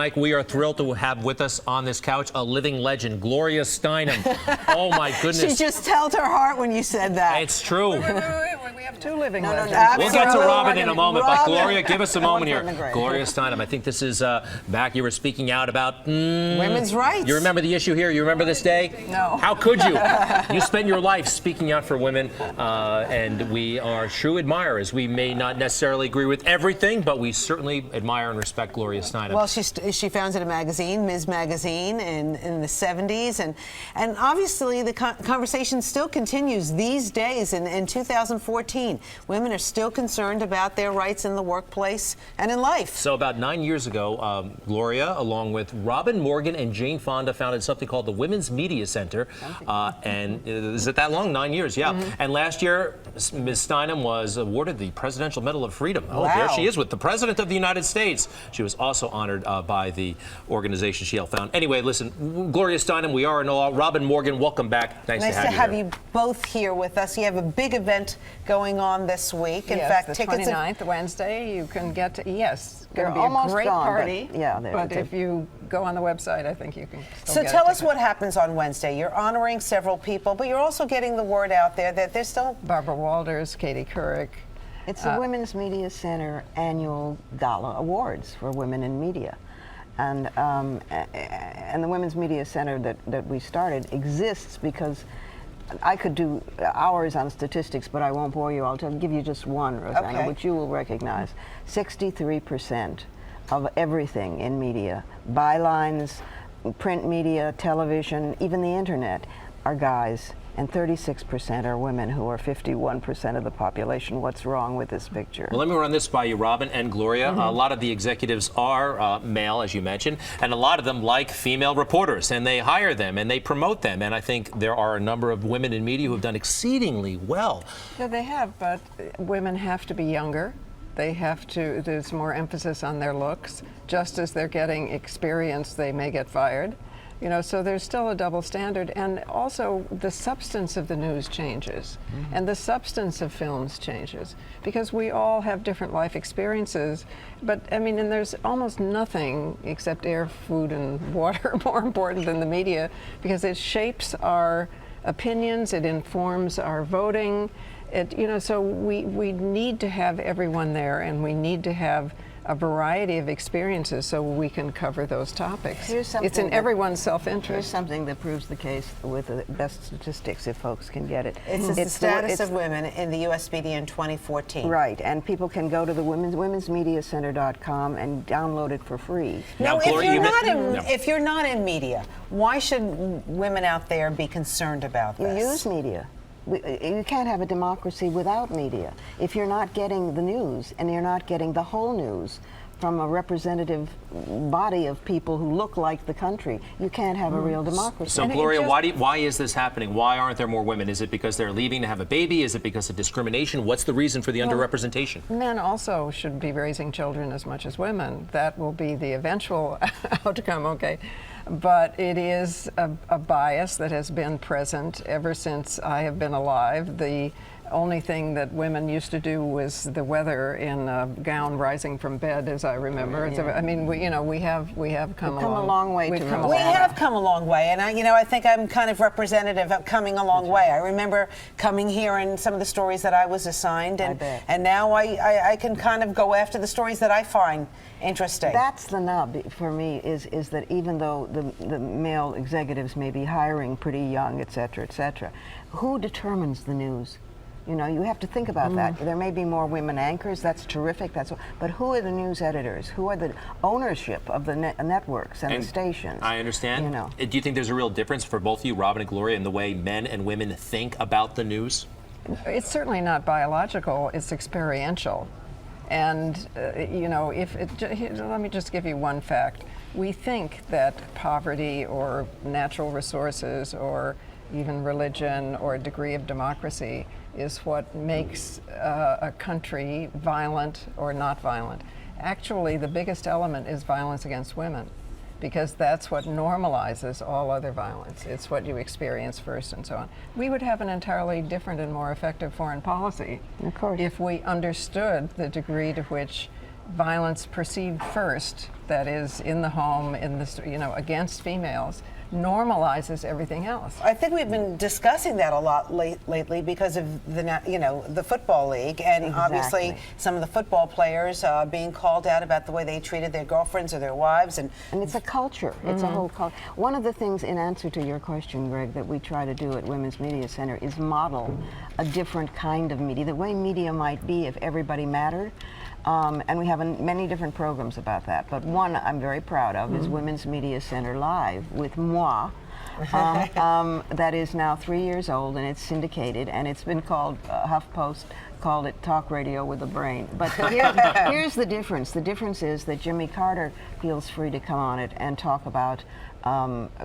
Mike, we are thrilled to have with us on this couch a living legend, Gloria Steinem. Oh my goodness. She just held her heart when you said that. It's true. Wait, we have two living legends. We'll get to Robin in a moment, but Gloria, give us a moment here. Great. Gloria Steinem, I think this is back, you were speaking out about women's rights. You remember the issue here? You remember this day? No. How could you? You spent your life speaking out for women, and we are true admirers. We may not necessarily agree with everything, but we certainly admire and respect Gloria Steinem. Well, she founded a magazine, Ms. Magazine, in the 70s, and obviously the conversation still continues these days in 2014. Women are still concerned about their rights in the workplace and in life. So about 9 years ago, Gloria, along with Robin Morgan and Jane Fonda, founded something called the Women's Media Center. And is it that long? 9 years, yeah. Mm-hmm. And last year, Ms. Steinem was awarded the Presidential Medal of Freedom. Oh, wow. There she is with the President of the United States. She was also honored by the organization she helped found. Anyway, listen, Gloria Steinem, we are in awe. Robin Morgan, welcome back. Nice to have you both here with us. You have a big event going on this week. In fact, the tickets 29th, Wednesday, you can get to, yes, it's going to be almost a great gone, party. But if you go on the website, I think you can still So get tell a us ticket. what happens on Wednesday. You're honoring several people, but you're also getting the word out there that there's still... Barbara Walters, Katie Couric. It's the Women's Media Center annual gala awards for women in media. And the Women's Media Center that we started exists because I could do hours on statistics, but I won't bore you. I'll give you just one, Rosanna, which you will recognize. 63% of everything in media, bylines, print media, television, even the internet, are guys. And 36% are women, who are 51% of the population. What's wrong with this picture? Well, let me run this by you, Robin and Gloria. A lot of the executives are male, as you mentioned, and a lot of them like female reporters, and they hire them and they promote them. And I think there are a number of women in media who have done exceedingly well. Yeah, they have, but women have to be younger. They have to, there's more emphasis on their looks. Just as they're getting experience, they may get fired. You know, so there's still a double standard, and also the substance of the news changes, and the substance of films changes, because we all have different life experiences. But I mean, and there's almost nothing except air, food, and water more important than the media, because it shapes our opinions, it informs our voting. So we need to have everyone there, and we need to have a variety of experiences so we can cover those topics. It's in everyone's self-interest. Here's something that proves the case with the best statistics, if folks can get it. It's the status of women in the U.S. media in 2014. Right, and people can go to the womensmediacenter.com and download it for free. Now, Gloria, if you're not in media, why should women out there be concerned about this? You use media. You can't have a democracy without media. If you're not getting the news, and you're not getting the whole news from a representative body of people who look like the country, you can't have a real democracy. So, Gloria, why is this happening? Why aren't there more women? Is it because they're leaving to have a baby? Is it because of discrimination? What's the reason for the underrepresentation? Men also should be raising children as much as women. That will be the eventual outcome, okay? But it is a bias that has been present ever since I have been alive. The only thing that women used to do was the weather in a gown rising from bed, as I remember. Yeah. I mean, we have come a long way. We have come a long way, and I think I'm kind of representative of coming a long way. I remember coming here and some of the stories that I was assigned, and now I can kind of go after the stories that I find interesting. That's the nub for me, is that even though the male executives may be hiring pretty young, et cetera, who determines the news? You know, you have to think about that. There may be more women anchors. That's terrific. But who are the news editors? Who are the ownership of the networks and the stations? I understand. You know. Do you think there's a real difference for both of you, Robin and Gloria, in the way men and women think about the news? It's certainly not biological. It's experiential. And, let me just give you one fact. We think that poverty or natural resources or even religion or a degree of democracy is what makes a country violent or not violent. Actually, the biggest element is violence against women, because that's what normalizes all other violence. It's what you experience first and so on. We would have an entirely different and more effective foreign policy, of course, if we understood the degree to which violence perceived first, that is in the home, in this, against females, normalizes everything else. I think we've been discussing that a lot lately because of the football league, and obviously some of the football players being called out about the way they treated their girlfriends or their wives, and it's a culture. It's a whole culture. One of the things, in answer to your question, Greg, that we try to do at Women's Media Center is model a different kind of media, the way media might be if everybody mattered. And we have many different programs about that. But one I'm very proud of is Women's Media Center Live with moi. That is now 3 years old, and it's syndicated, and it's been called, HuffPost called it Talk Radio with a Brain. But here's the difference. The difference is that Jimmy Carter feels free to come on it and talk about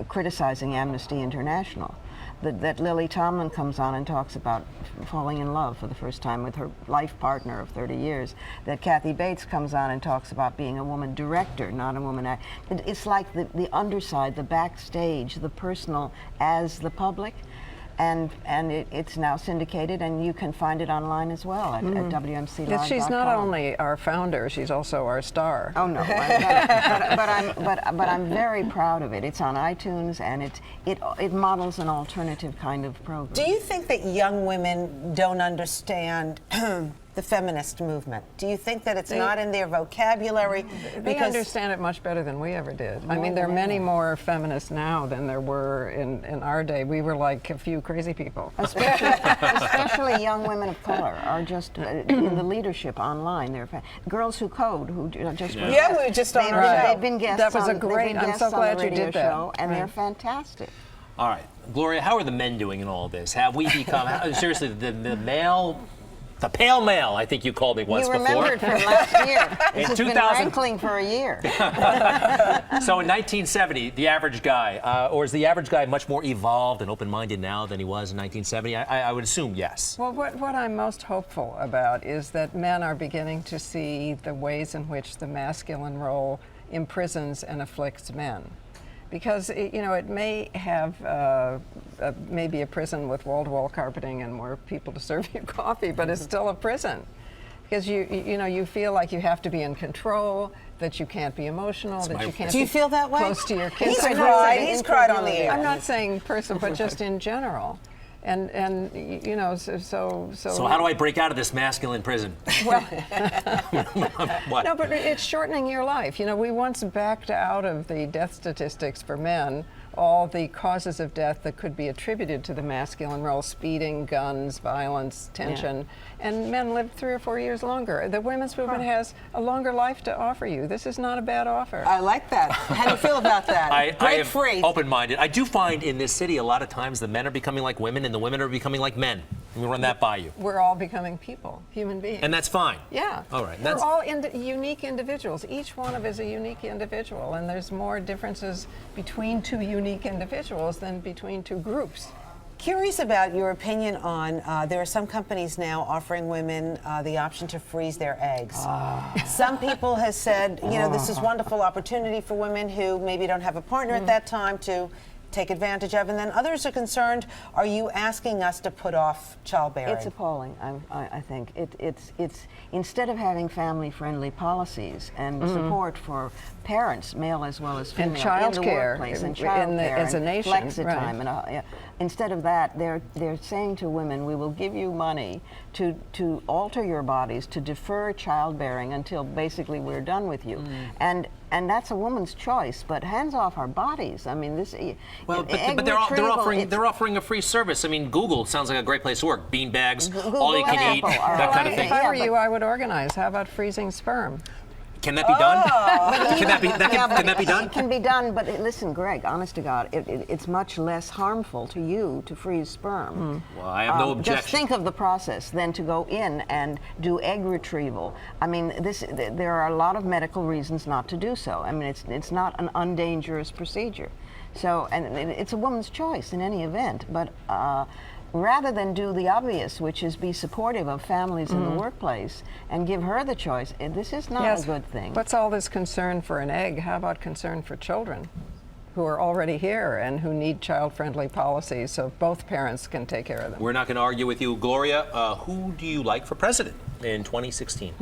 criticizing Amnesty International. That Lily Tomlin comes on and talks about falling in love for the first time with her life partner of 30 years. That Kathy Bates comes on and talks about being a woman director, not a woman actor. It's like the underside, the backstage, the personal as the public. And it's now syndicated, and you can find it online as well at WMCLive.com. She's not only our founder; she's also our star. Oh no, but I'm very proud of it. It's on iTunes, and it models an alternative kind of program. Do you think that young women don't understand the feminist movement? Do you think that it's not in their vocabulary? They understand it much better than we ever did. I mean, there are many more feminists now than there were in our day. We were like a few crazy people. Especially young women of color are just in the leadership online. They're girls who code, who just we were just on they've been guests. That was a great. I'm so glad you did that. Show, and they're fantastic. All right, Gloria, how are the men doing in all this? Have we become seriously the male? The pale male, I think you called me once before. You remembered from last year. This has been rankling for a year. So in 1970, the average guy, or is the average guy much more evolved and open-minded now than he was in 1970? I would assume yes. Well, what I'm most hopeful about is that men are beginning to see the ways in which the masculine role imprisons and afflicts men. Because it may have maybe a prison with wall-to-wall carpeting and more people to serve you coffee, but it's still a prison. Because you feel like you have to be in control, that you can't be emotional, that you can't. Do you feel that way? Close to your kids. He's cried on the air. I'm not saying person, but just in general. And so how do I break out of this masculine prison? Well, what? No, but it's shortening your life. We once backed out of the death statistics for men all the causes of death that could be attributed to the masculine role: speeding, guns, violence, tension. And men lived 3 or 4 years longer. The women's movement has a longer life to offer you. This is not a bad offer. I like that. How do you feel about that? I am open-minded. I do find in this city a lot of times the men are becoming like women and the women are becoming like men. Let me run that by you. We're all becoming people, human beings. And that's fine. Yeah. All right. We're all unique individuals. Each one of us is a unique individual, and there's more differences between two unique individuals than between two groups. Curious about your opinion on, there are some companies now offering women the option to freeze their eggs. Some people have said, this is wonderful opportunity for women who maybe don't have a partner at that time to take advantage of, and then others are concerned, are you asking us to put off childbearing? It's appalling, I think. It's instead of having family-friendly policies and support for parents, male as well as female, and child in the care, workplace, and child care, as a nation, flexi-time, and instead of that, they're saying to women, we will give you money to alter your bodies, to defer childbearing until basically we're done with you, and that's a woman's choice. But hands off our bodies. I mean, this. Well, but they're offering a free service. I mean, Google sounds like a great place to work. Bean bags, all you can eat, that kind of thing. If I were you, I would organize. How about freezing sperm? Can that be done? Can that be done? It can be done, but listen, Greg, honest to God, it's much less harmful to you to freeze sperm. Well, I have no objection. Just think of the process than to go in and do egg retrieval. I mean, there are a lot of medical reasons not to do so. I mean, it's not an undangerous procedure. So, and it's a woman's choice in any event, but rather than do the obvious, which is be supportive of families in the workplace and give her the choice, this is not a good thing. What's all this concern for an egg? How about concern for children who are already here and who need child-friendly policies so both parents can take care of them? We're not going to argue with you. Gloria, who do you like for president in 2016?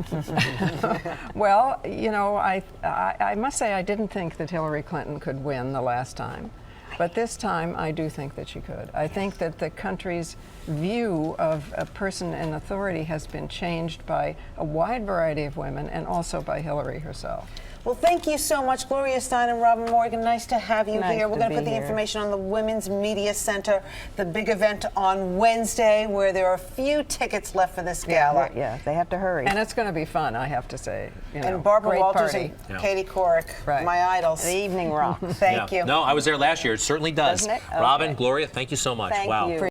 Well, you know, I must say I didn't think that Hillary Clinton could win the last time. But this time, I do think that she could. I think that the country's view of a person in authority has been changed by a wide variety of women and also by Hillary herself. Well, thank you so much, Gloria Steinem, Robin Morgan. Nice to have you Nice here. We're to going to be put the here. information on the Women's Media Center, the big event on Wednesday, where there are a few tickets left for this gala. Yeah, they have to hurry. And it's going to be fun, I have to say. You know, And Barbara great Walters party. and Katie Couric, Right. my idols. The evening rocks. Thank you. No, I was there last year. It certainly does. Doesn't it? Robin, Okay. Gloria, thank you so much. Thank wow. you.